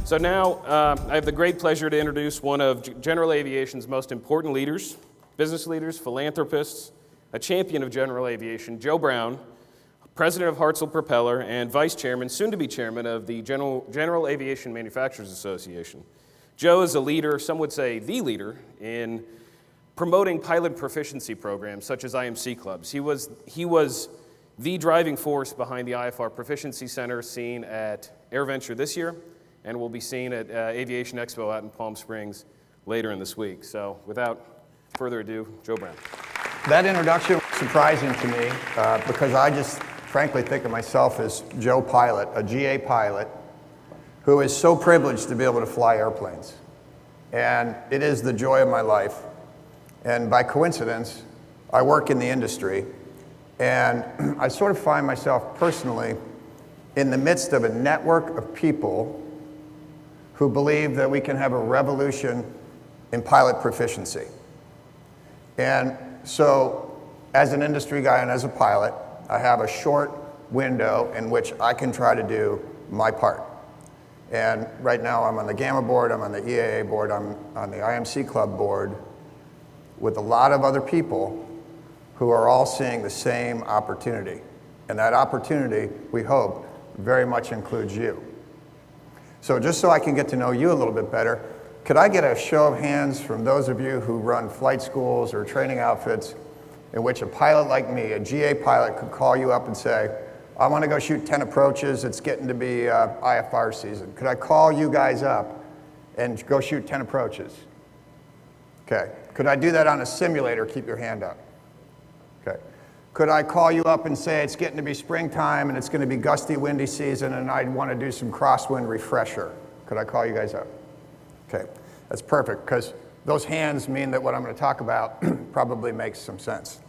So now I have the great pleasure to introduce one of general aviation's most important leaders, business leaders, philanthropists, a champion of general aviation, Joe Brown, President of Hartzell Propeller and Vice Chairman, soon to be Chairman of the General Aviation Manufacturers Association. Joe is a leader, some would say the leader, in promoting pilot proficiency programs such as IMC clubs. He was the driving force behind the IFR Proficiency Center seen at AirVenture this year, and will be seen at Aviation Expo out in Palm Springs later in this week. So without further ado, Joe Brown. That introduction was surprising to me because I just frankly think of myself as Joe Pilot, a GA pilot, who is so privileged to be able to fly airplanes. And it is the joy of my life. And by coincidence, I work in the industry, and I sort of find myself personally in the midst of a network of people who believe that we can have a revolution in pilot proficiency. And so, as an industry guy and as a pilot, I have a short window in which I can try to do my part. And right now I'm on the Gamma board, I'm on the EAA board, I'm on the IMC Club board with a lot of other people who are all seeing the same opportunity. And that opportunity, we hope, very much includes you. So just so I can get to know you a little bit better, could I get a show of hands from those of you who run flight schools or training outfits in which a pilot like me, a GA pilot, could call you up and say, I want to go shoot 10 approaches, it's getting to be IFR season. Could I call you guys up and go shoot 10 approaches? Okay. Could I do that on a simulator? Keep your hand up. Okay. Could I call you up and say it's getting to be springtime and it's going to be gusty, windy season and I'd want to do some crosswind refresher? Could I call you guys up? Okay, that's perfect because those hands mean that what I'm going to talk about probably makes some sense.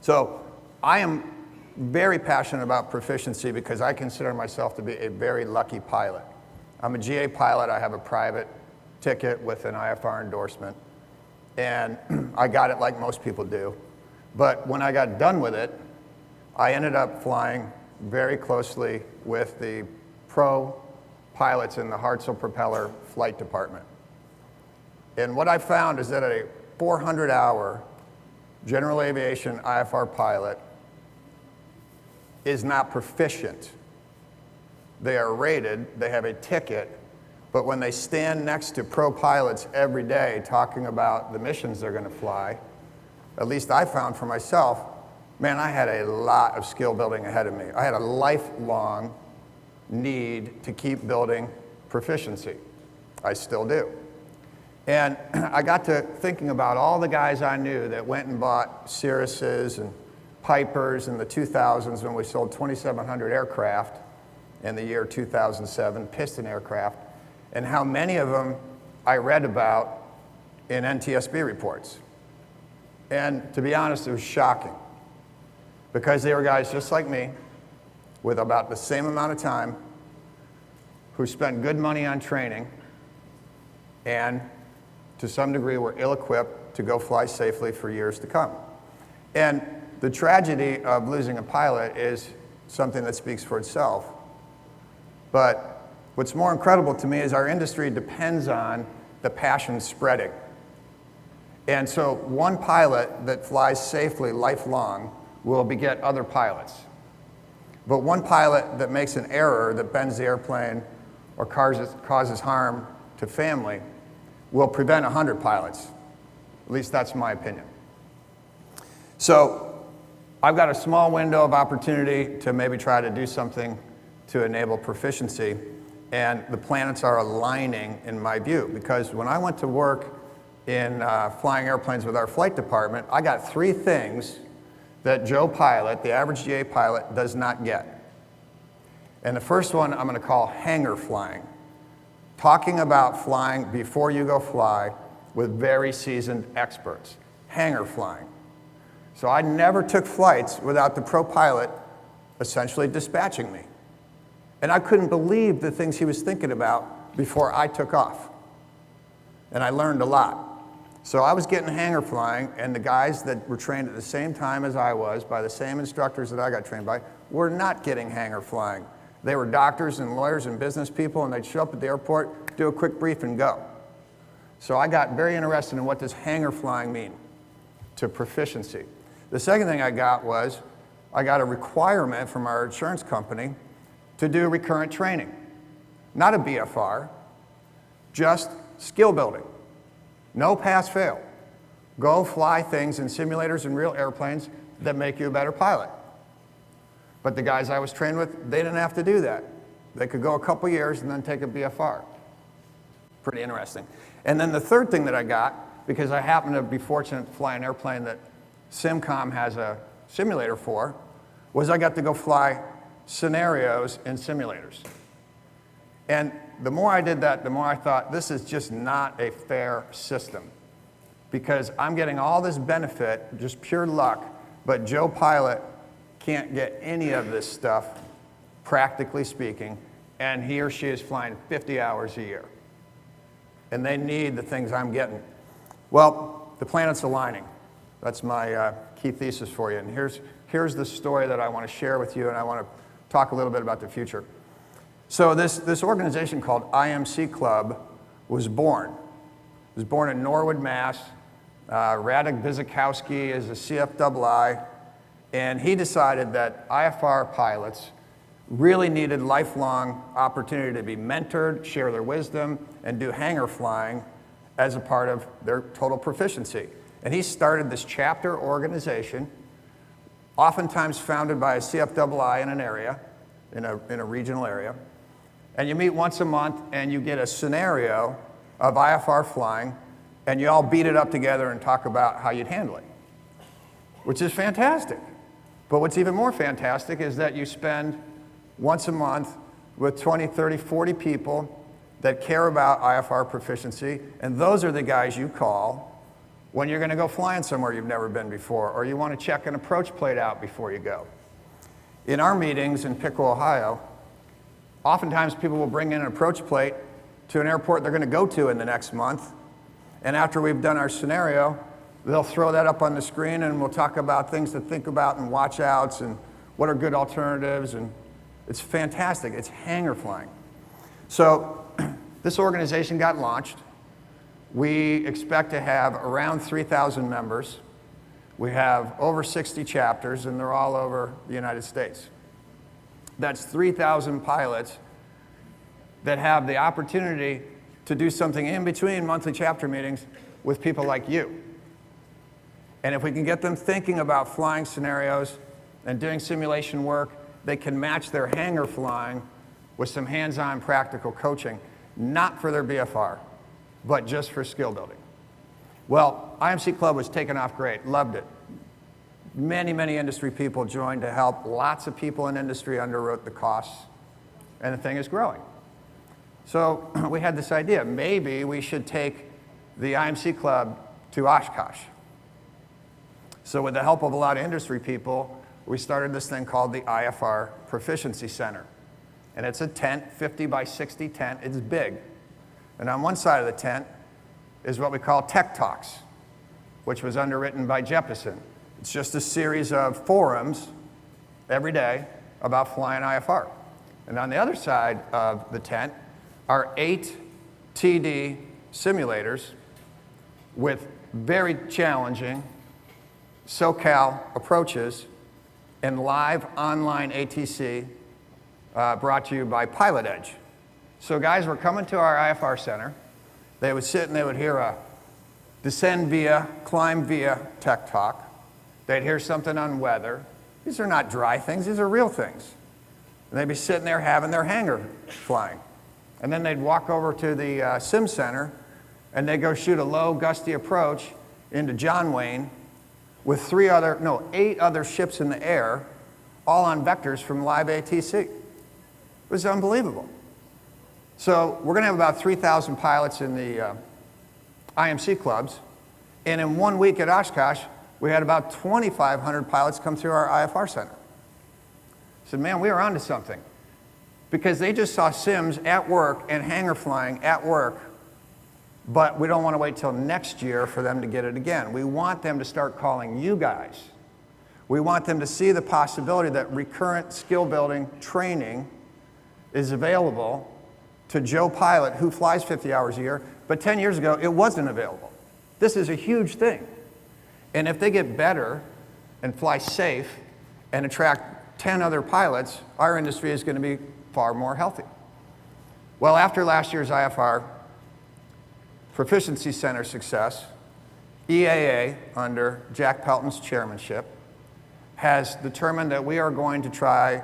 So I am very passionate about proficiency because I consider myself to be a very lucky pilot. I'm a GA pilot. I have a private ticket with an IFR endorsement, and I got it like most people do. But when I got done with it, I ended up flying very closely with the pro pilots in the Hartzell Propeller flight department. And what I found is that a 400-hour general aviation IFR pilot is not proficient. They are rated, they have a ticket, but when they stand next to pro pilots every day talking about the missions they're going to fly, at least I found for myself, man, I had a lot of skill building ahead of me. I had a lifelong need to keep building proficiency. I still do. And I got to thinking about all the guys I knew that went and bought Cirruses and Pipers in the 2000s when we sold 2,700 aircraft in the year 2007, piston aircraft, and how many of them I read about in NTSB reports. And to be honest, it was shocking because they were guys just like me with about the same amount of time who spent good money on training and to some degree were ill-equipped to go fly safely for years to come. And the tragedy of losing a pilot is something that speaks for itself. But what's more incredible to me is our industry depends on the passion spreading. And so one pilot that flies safely lifelong will beget other pilots. But one pilot that makes an error that bends the airplane or causes harm to family will prevent 100 pilots. At least that's my opinion. So I've got a small window of opportunity to maybe try to do something to enable proficiency, and the planets are aligning in my view, because when I went to work in flying airplanes with our flight department, I got 3 things that Joe Pilot, the average GA pilot, does not get. And the first one I'm going to call hangar flying. Talking about flying before you go fly with very seasoned experts. Hangar flying. So I never took flights without the pro pilot essentially dispatching me. And I couldn't believe the things he was thinking about before I took off. And I learned a lot. So I was getting hangar flying, and the guys that were trained at the same time as I was, by the same instructors that I got trained by, were not getting hangar flying. They were doctors and lawyers and business people, and they'd show up at the airport, do a quick brief, and go. So I got very interested in what does hangar flying mean to proficiency. The second thing I got was I got a requirement from our insurance company to do recurrent training. Not a BFR, just skill building. No pass-fail. Go fly things in simulators and real airplanes that make you a better pilot. But the guys I was trained with, they didn't have to do that. They could go a couple years and then take a BFR. Pretty interesting. And then the third thing that I got, because I happened to be fortunate to fly an airplane that SimCom has a simulator for, was I got to go fly scenarios in simulators. And the more I did that, the more I thought, this is just not a fair system. Because I'm getting all this benefit, just pure luck, but Joe Pilot can't get any of this stuff, practically speaking, and he or she is flying 50 hours a year. And they need the things I'm getting. Well, the planet's aligning. That's my key thesis for you. And here's the story that I want to share with you, and I want to talk a little bit about the future. So this organization called IMC Club was born. It was born in Norwood, Mass. Radek Bizikowski is a CFII. And he decided that IFR pilots really needed lifelong opportunity to be mentored, share their wisdom, and do hangar flying as a part of their total proficiency. And he started this chapter organization, oftentimes founded by a CFII in an area, in a regional area. And you meet once a month and you get a scenario of IFR flying, and you all beat it up together and talk about how you'd handle it, which is fantastic. But what's even more fantastic is that you spend once a month with 20, 30, 40 people that care about IFR proficiency, and those are the guys you call when you're going to go flying somewhere you've never been before, or you want to check an approach plate out before you go. In our meetings in Piqua, Ohio, oftentimes people will bring in an approach plate to an airport they're going to go to in the next month, and after we've done our scenario, they'll throw that up on the screen and we'll talk about things to think about and watch outs and what are good alternatives, and it's fantastic. It's hangar flying. So this organization got launched. We expect to have around 3,000 members. We have over 60 chapters, and they're all over the United States. That's 3,000 pilots that have the opportunity to do something in between monthly chapter meetings with people like you. And if we can get them thinking about flying scenarios and doing simulation work, they can match their hangar flying with some hands-on practical coaching, not for their BFR, but just for skill building. Well, IMC Club was taken off great, loved it. Many, many industry people joined to help. Lots of people in industry underwrote the costs, and the thing is growing. So we had this idea, maybe we should take the IMC Club to Oshkosh. So with the help of a lot of industry people, we started this thing called the IFR Proficiency Center. And it's a tent, 50 by 60 tent, it's big. And on one side of the tent is what we call Tech Talks, which was underwritten by Jeppesen. It's just a series of forums every day about flying IFR. And on the other side of the tent are 8 TD simulators with very challenging SoCal approaches and live online ATC brought to you by Pilot Edge. So guys were coming to our IFR center. They would sit and they would hear a descend via, climb via tech talk. They'd hear something on weather. These are not dry things, these are real things. And they'd be sitting there having their hangar flying. And then they'd walk over to the sim center and they'd go shoot a low gusty approach into John Wayne with 8 other ships in the air, all on vectors from live ATC. It was unbelievable. So we're going to have about 3,000 pilots in the IMC clubs, and in 1 week at Oshkosh, we had about 2,500 pilots come through our IFR center. I said, man, we were onto something, because they just saw sims at work and hangar flying at work, but we don't want to wait till next year for them to get it again. We want them to start calling you guys. We want them to see the possibility that recurrent skill building training is available to Joe Pilot, who flies 50 hours a year, but 10 years ago, it wasn't available. This is a huge thing. And if they get better and fly safe and attract 10 other pilots, our industry is going to be far more healthy. Well, after last year's IFR Proficiency Center success, EAA, under Jack Pelton's chairmanship, has determined that we are going to try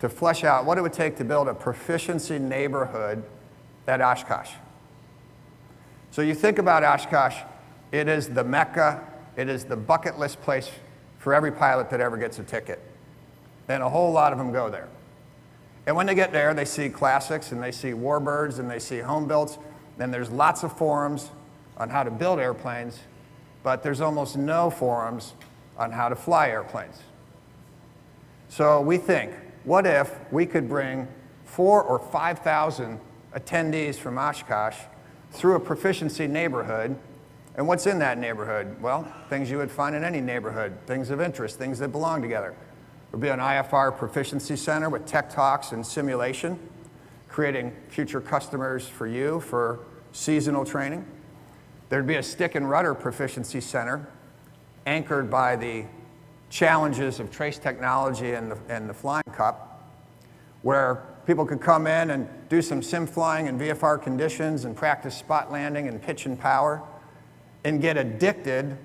to flesh out what it would take to build a proficiency neighborhood at Oshkosh. So you think about Oshkosh, it is the Mecca, it is the bucket list place for every pilot that ever gets a ticket. And a whole lot of them go there. And when they get there, they see classics, and they see warbirds, and they see home builds, and there's lots of forums on how to build airplanes, but there's almost no forums on how to fly airplanes. So we think, what if we could bring 4,000 or 5,000 attendees from Oshkosh through a proficiency neighborhood? And what's in that neighborhood? Well, things you would find in any neighborhood, things of interest, things that belong together. There'll be an IFR Proficiency Center with tech talks and simulation, creating future customers for you for seasonal training. There'd be a stick and rudder Proficiency Center anchored by the challenges of trace technology and the Flying Cup, where people could come in and do some sim flying in VFR conditions and practice spot landing and pitch and power and get addicted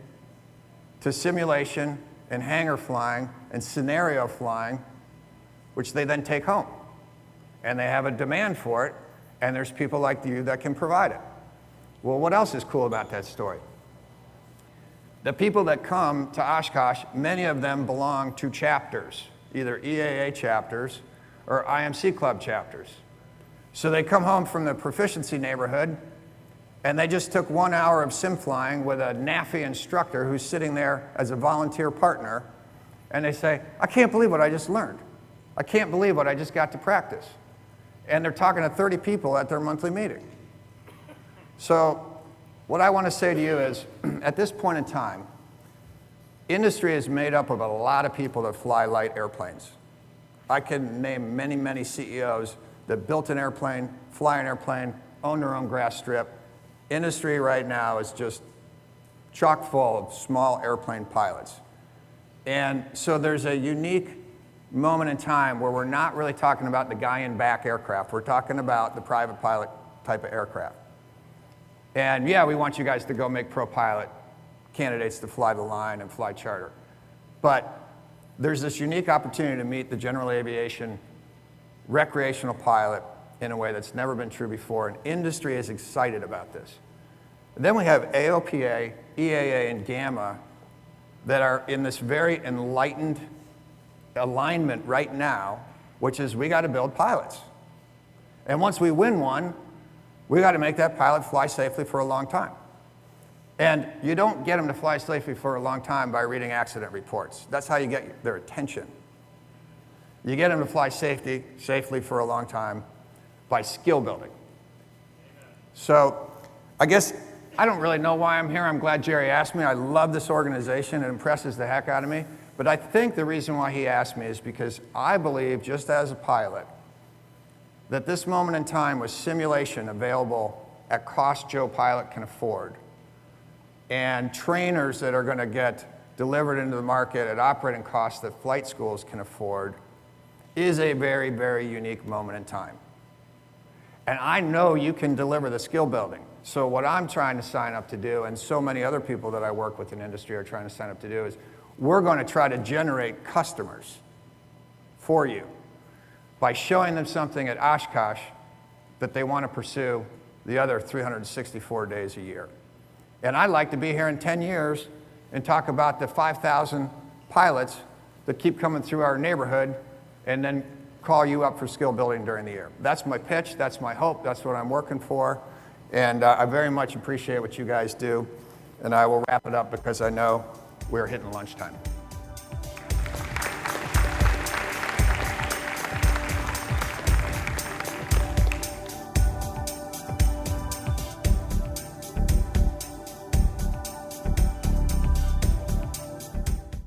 to simulation and hangar flying and scenario flying, which they then take home. And they have a demand for it, and there's people like you that can provide it. Well, what else is cool about that story? The people that come to Oshkosh, many of them belong to chapters, either EAA chapters or IMC Club chapters. So they come home from the proficiency neighborhood, and they just took 1 hour of sim flying with a NAFI instructor who's sitting there as a volunteer partner, and they say, I can't believe what I just learned. I can't believe what I just got to practice. And they're talking to 30 people at their monthly meeting. So what I want to say to you is, at this point in time, industry is made up of a lot of people that fly light airplanes. I can name many, many CEOs that built an airplane, fly an airplane, own their own grass strip. Industry right now is just chock full of small airplane pilots. And so there's a unique moment in time where we're not really talking about the guy in back aircraft. We're talking about the private pilot type of aircraft. And yeah, we want you guys to go make pro pilot candidates to fly the line and fly charter. But there's this unique opportunity to meet the general aviation recreational pilot in a way that's never been true before, and industry is excited about this. And then we have AOPA, EAA, and Gamma that are in this very enlightened alignment right now, which is we got to build pilots. And once we win one, we got to make that pilot fly safely for a long time. And you don't get them to fly safely for a long time by reading accident reports. That's how you get their attention. You get them to fly safely for a long time by skill building. So I guess I don't really know why I'm here. I'm glad Jerry asked me. I love this organization. It impresses the heck out of me. But I think the reason why he asked me is because I believe, just as a pilot, that this moment in time with simulation available at cost Joe Pilot can afford, and trainers that are going to get delivered into the market at operating costs that flight schools can afford, is a very, very unique moment in time. And I know you can deliver the skill building. So what I'm trying to sign up to do, and so many other people that I work with in industry are trying to sign up to do, is we're going to try to generate customers for you by showing them something at Oshkosh that they want to pursue the other 364 days a year. And I'd like to be here in 10 years and talk about the 5,000 pilots that keep coming through our neighborhood and then call you up for skill building during the year. That's my pitch, that's my hope, that's what I'm working for. And I very much appreciate what you guys do. And I will wrap it up because I know we're hitting lunchtime.